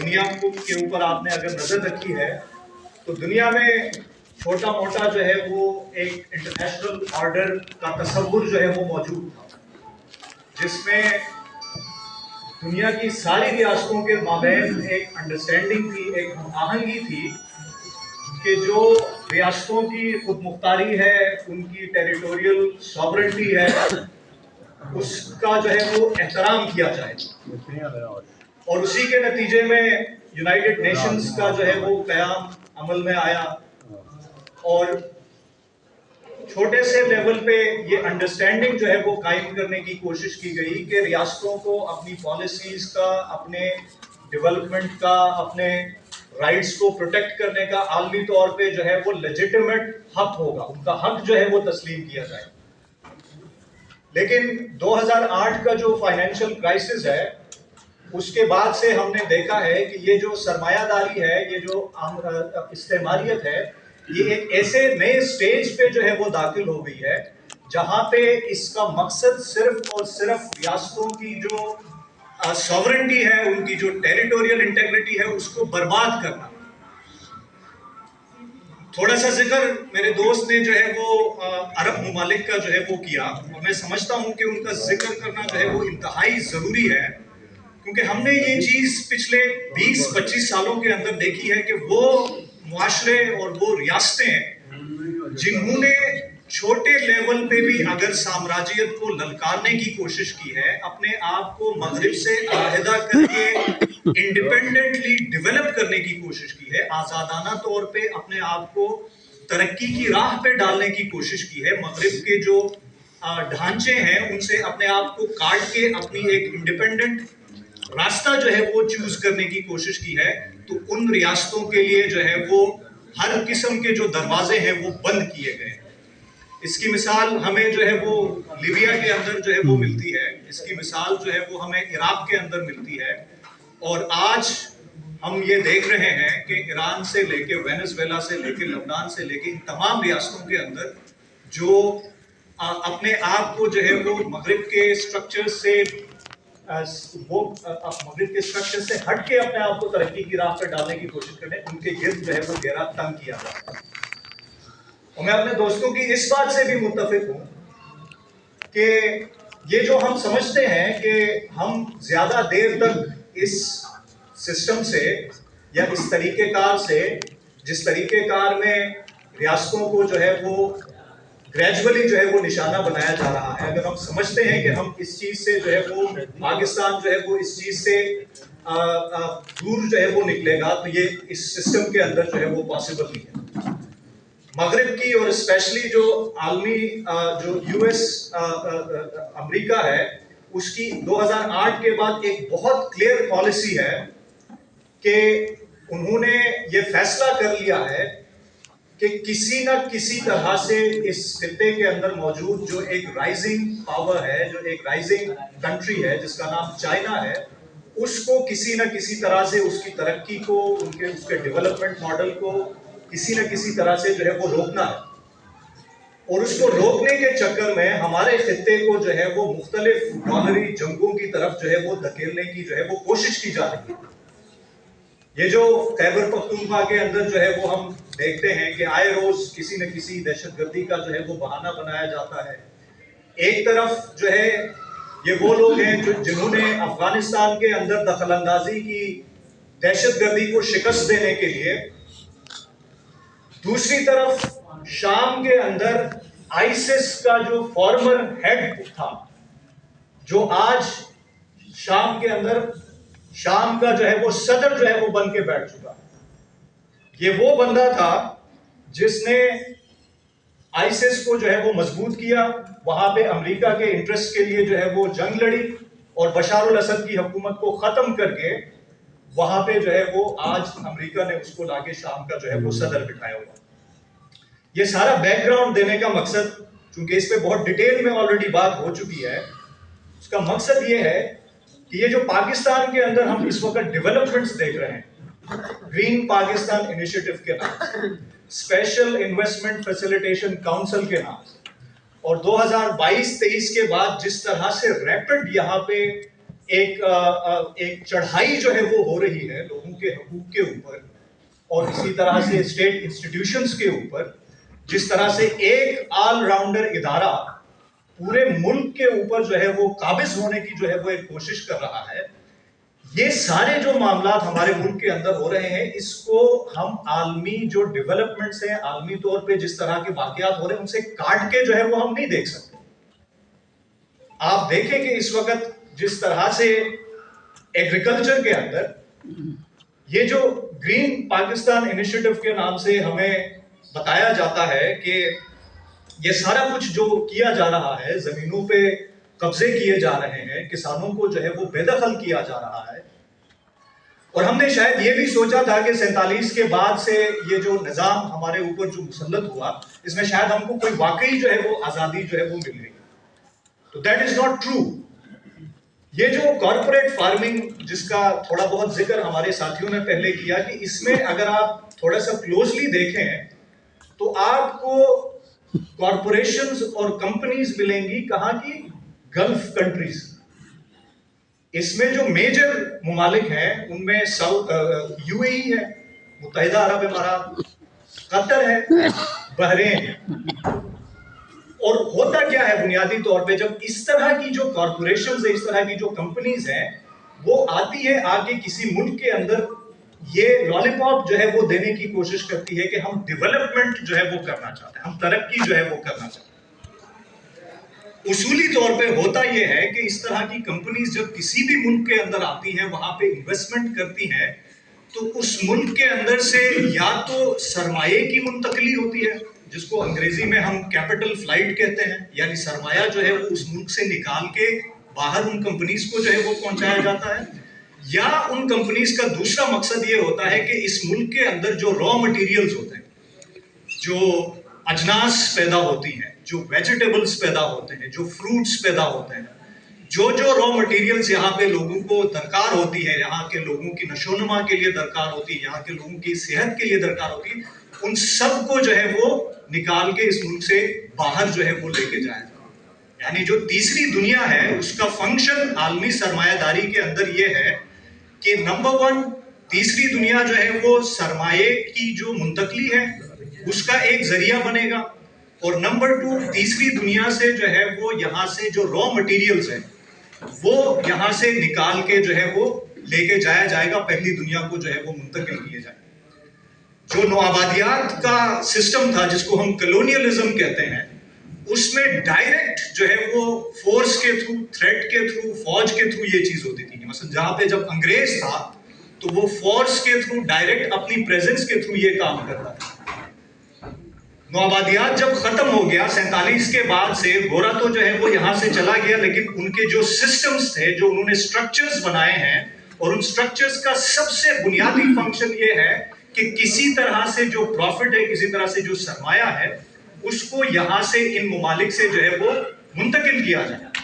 دنیا کے اوپر آپ نے اگر نظر رکھی ہے تو دنیا میں چھوٹا موٹا جو ہے وہ ایک انٹرنیشنل آرڈر کا تصور جو ہے وہ موجود تھا، جس میں دنیا کی ساری ریاستوں کے مابین ایک انڈرسٹینڈنگ تھی، ایک ہم آہنگی تھی کہ جو ریاستوں کی خود مختاری ہے، ان کی ٹیریٹوریل ساورنٹی ہے، اس کا جو ہے وہ احترام کیا جائے، اور اسی کے نتیجے میں یونائٹڈ نیشنز کا جو ہے وہ قیام عمل میں آیا، اور چھوٹے سے لیول پہ یہ انڈرسٹینڈنگ جو ہے وہ قائم کرنے کی کوشش کی گئی کہ ریاستوں کو اپنی پالیسیز کا، اپنے ڈیولپمنٹ کا، اپنے رائٹس کو پروٹیکٹ کرنے کا عالمی طور پہ جو ہے وہ لیجیٹیمیٹ حق ہوگا، ان کا حق جو ہے وہ تسلیم کیا جائے۔ لیکن 2008 کا جو فائنینشیل کرائسس ہے، اس کے بعد سے ہم نے دیکھا ہے کہ یہ جو سرمایہ داری ہے، یہ جو استعماریت ہے، یہ ایک ایسے نئے سٹیج پہ جو ہے وہ داخل ہو گئی ہے جہاں پہ اس کا مقصد صرف اور صرف ریاستوں کی جو ساورنٹی ہے، ان کی جو ٹیریٹوریل انٹیگریٹی ہے، اس کو برباد کرنا۔ تھوڑا سا ذکر میرے دوست نے جو ہے وہ عرب ممالک کا جو ہے وہ کیا، اور میں سمجھتا ہوں کہ ان کا ذکر کرنا جو ہے وہ انتہائی ضروری ہے، کیونکہ ہم نے یہ چیز پچھلے 20-25 سالوں کے اندر دیکھی ہے کہ وہ معاشرے اور وہ ریاستیں جنہوں نے چھوٹے لیول پہ بھی اگر سامراجیت کو للکارنے کی کوشش کی ہے، اپنے آپ کو مغرب سے علیحدہ کر کے انڈیپینڈنٹلی ڈیولپ کرنے کی کوشش کی ہے، آزادانہ طور پہ اپنے آپ کو ترقی کی راہ پہ ڈالنے کی کوشش کی ہے، مغرب کے جو ڈھانچے ہیں ان سے اپنے آپ کو کاٹ کے اپنی ایک انڈیپینڈنٹ راستہ جو ہے وہ چوز کرنے کی کوشش کی ہے، تو ان ریاستوں کے لیے جو ہے وہ ہر قسم کے جو دروازے ہیں وہ بند کیے گئے۔ اس کی مثال ہمیں جو ہے وہ لیبیا کے اندر جو ہے وہ ملتی ہے، اس کی مثال جو ہے وہ ہمیں عراق کے اندر ملتی ہے، اور آج ہم یہ دیکھ رہے ہیں کہ ایران سے لے کے وینزویلا سے لے کے لبنان سے لے کے ان تمام ریاستوں کے اندر جو اپنے آپ کو جو ہے وہ مغرب کے اسٹرکچر سے ہٹ کے اپنے آپ کو ترقی کی راہ پہ ڈالنے کی کوشش کریں، ان کے گرد جو ہے وہ گہرا تنگ کیا جاتا ہے۔ اور میں اپنے دوستوں کی اس بات سے بھی متفق ہوں کہ یہ جو ہم سمجھتے ہیں کہ ہم زیادہ دیر تک اس سسٹم سے یا اس طریقہ کار سے، جس طریقہ کار میں ریاستوں کو جو ہے وہ گریجولی جو ہے وہ نشانہ بنایا جا رہا ہے، اگر ہم سمجھتے ہیں کہ ہم اس چیز سے جو ہے وہ پاکستان جو ہے وہ اس چیز سے دور جو ہے وہ نکلے گا، تو یہ اس سسٹم کے اندر جو ہے وہ پاسبل نہیں ہے۔ مغرب کی اور اسپیشلی جو عالمی جو یو ایس امریکہ ہے، اس کی 2008 کے بعد ایک بہت کلیئر پالیسی ہے کہ انہوں نے یہ فیصلہ کر لیا ہے کہ کسی نہ کسی طرح سے اس خطے کے اندر موجود جو ایک رائزنگ پاور ہے، جو ایک رائزنگ کنٹری ہے جس کا نام چائنا ہے، اس کو کسی نہ کسی طرح سے اس کی ترقی کو، اس کے ڈیولپمنٹ ماڈل کو کسی نہ کسی طرح سے جو ہے وہ روکنا ہے، اور اس کو روکنے کے چکر میں ہمارے خطے کو جو ہے وہ مختلف ڈالری جنگوں کی طرف جو ہے وہ دھکیلنے کی جو ہے وہ کوشش کی جا رہی ہے۔ یہ جو خیبر پختونخوا کے اندر جو ہے وہ ہم دیکھتے ہیں کہ آئے روز کسی نہ کسی دہشت گردی کا جو ہے وہ بہانہ بنایا جاتا ہے۔ ایک طرف جو ہے یہ وہ لوگ ہیں جنہوں نے افغانستان کے اندر دخل اندازی کی دہشت گردی کو شکست دینے کے لیے، دوسری طرف شام کے اندر آئیسس کا جو فارمر ہیڈ تھا، جو آج شام کے اندر شام کا جو ہے وہ صدر جو ہے وہ بن کے بیٹھ چکا، یہ وہ بندہ تھا جس نے آئیسس کو جو ہے وہ مضبوط کیا، وہاں پہ امریکہ کے انٹرسٹ کے لیے جو ہے وہ جنگ لڑی، اور بشار الاسد کی حکومت کو ختم کر کے وہاں پہ جو ہے وہ آج امریکہ نے اس کو لا کے شام کا جو ہے وہ صدر بٹھایا ہوا۔ یہ سارا بیک گراؤنڈ دینے کا مقصد، چونکہ اس پہ بہت ڈیٹیل میں آلریڈی بات ہو چکی ہے، اس کا مقصد یہ ہے کہ یہ جو پاکستان کے اندر ہم اس وقت ڈیولپمنٹس دیکھ رہے ہیں، گرین پاکستان انیشیٹو کے نام سے، اسپیشل انویسٹمنٹ فیسیلیٹیشن کاؤنسل کے نام سے، اور 2022-23 کے بعد جس طرح سے ریپڈ یہاں پہ ایک چڑھائی جو ہے وہ ہو رہی ہے لوگوں کے حقوق کے اوپر اور اسی طرح سے اسٹیٹ انسٹیٹیوشنز کے اوپر، جس طرح سے ایک آل راؤنڈر ادارہ پورے ملک کے اوپر جو ہے وہ قابض ہونے کی جو ہے وہ ایک کوشش کر رہا ہے، یہ سارے جو معاملات ہمارے ملک کے اندر ہو رہے ہیں، اس کو ہم عالمی جو ڈیولپمنٹس ہیں، عالمی طور پہ جس طرح کے واقعات ہو رہے ہیں، ان سے کاٹ کے جو ہے وہ ہم نہیں دیکھ سکتے۔ آپ دیکھیں کہ اس وقت جس طرح سے ایگریکلچر کے اندر یہ جو گرین پاکستان انیشیٹو کے نام سے ہمیں بتایا جاتا ہے کہ یہ سارا کچھ جو کیا جا رہا ہے، زمینوں پہ قبضے کیے جا رہے ہیں، کسانوں کو جو ہے وہ بے دخل کیا جا رہا ہے، اور ہم نے شاید یہ بھی سوچا تھا کہ 47 کے بعد سے یہ جو نظام ہمارے اوپر جو مسلط ہوا، اس میں شاید ہم کو کوئی واقعی جو ہے وہ آزادی جو ہے وہ مل گئی، تو دیٹ از ناٹ ٹرو۔ یہ جو کارپوریٹ فارمنگ جس کا تھوڑا بہت ذکر ہمارے ساتھیوں نے پہلے کیا، کہ اس میں اگر آپ تھوڑا سا کلوزلی دیکھیں تو آپ کو کارپوریشنز اور کمپنیز ملیں گی کہاں کی؟ Golf countries. اس میں جو میجر ممالک ہیں ان میں یو اے ای ہے، متحدہ عرب امارات، قطر ہے، بحرین ہے۔ اور ہوتا کیا ہے بنیادی طور پہ، جب اس طرح کی جو کارپوریشنز ہیں، اس طرح کی جو کمپنیز ہیں، وہ آتی ہے آگے کسی ملک کے اندر یہ لالی پاپ جو ہے وہ دینے کی کوشش کرتی ہے کہ ہم ڈیولپمنٹ جو ہے وہ کرنا چاہتے ہیں، ہم ترقی جو ہے وہ کرنا چاہتے ہیں۔ اصولی طور پہ ہوتا یہ ہے کہ اس طرح کی کمپنیز جب کسی بھی ملک کے اندر آتی ہیں، وہاں پہ انویسٹمنٹ کرتی ہیں، تو اس ملک کے اندر سے یا تو سرمایے کی منتقلی ہوتی ہے، جس کو انگریزی میں ہم کیپٹل فلائٹ کہتے ہیں، یعنی سرمایہ جو ہے وہ اس ملک سے نکال کے باہر ان کمپنیز کو جو ہے وہ پہنچایا جاتا ہے، یا ان کمپنیز کا دوسرا مقصد یہ ہوتا ہے کہ اس ملک کے اندر جو را مٹیریلز ہوتے ہیں، جو اجناس پیدا ہوتی ہیں، جو ویجیٹیبلز پیدا ہوتے ہیں، جو فروٹس پیدا ہوتے ہیں، جو را مٹیریلز یہاں پہ لوگوں کو درکار ہوتی ہے، یہاں کے لوگوں کی نشو و نما کے لیے درکار ہوتی ہے، یہاں کے لوگوں کی صحت کے لیے درکار ہوتی ہے، ان سب کو جو ہے وہ نکال کے اس ملک سے باہر جو ہے وہ لے کے جایا جائے۔ یعنی جو تیسری دنیا ہے اس کا فنکشن عالمی سرمایہ داری کے اندر یہ ہے کہ نمبر 1، تیسری دنیا جو ہے وہ سرمایے کی جو منتقلی ہے اس کا ایک ذریعہ بنے گا، اور نمبر 2، تیسری دنیا سے جو ہے وہ یہاں سے جو را مٹیریلز ہیں وہ یہاں سے نکال کے جو ہے وہ لے کے جایا جائے گا، پہلی دنیا کو جو ہے وہ منتقل کیے جائے گا۔ جو نوآبادیات کا سسٹم تھا جس کو ہم کلونیلزم کہتے ہیں، اس میں ڈائریکٹ جو ہے وہ فورس کے تھرو، تھریٹ کے تھرو، فوج کے تھرو یہ چیز ہوتی تھی۔ مثلا جہاں پہ جب انگریز تھا تو وہ فورس کے تھرو، ڈائریکٹ اپنی پریزنس کے تھرو یہ کام کرتا تھا۔ نوآبادیات جب ختم ہو گیا 47 کے بعد سے، گورا تو جو ہے وہ یہاں سے چلا گیا، لیکن ان کے جو سسٹمز تھے، جو انہوں نے سٹرکچرز بنائے ہیں، اور ان سٹرکچرز کا سب سے بنیادی فنکشن یہ ہے کہ کسی طرح سے جو پروفٹ ہے، کسی طرح سے جو سرمایہ ہے، اس کو یہاں سے ان ممالک سے جو ہے وہ منتقل کیا جائے۔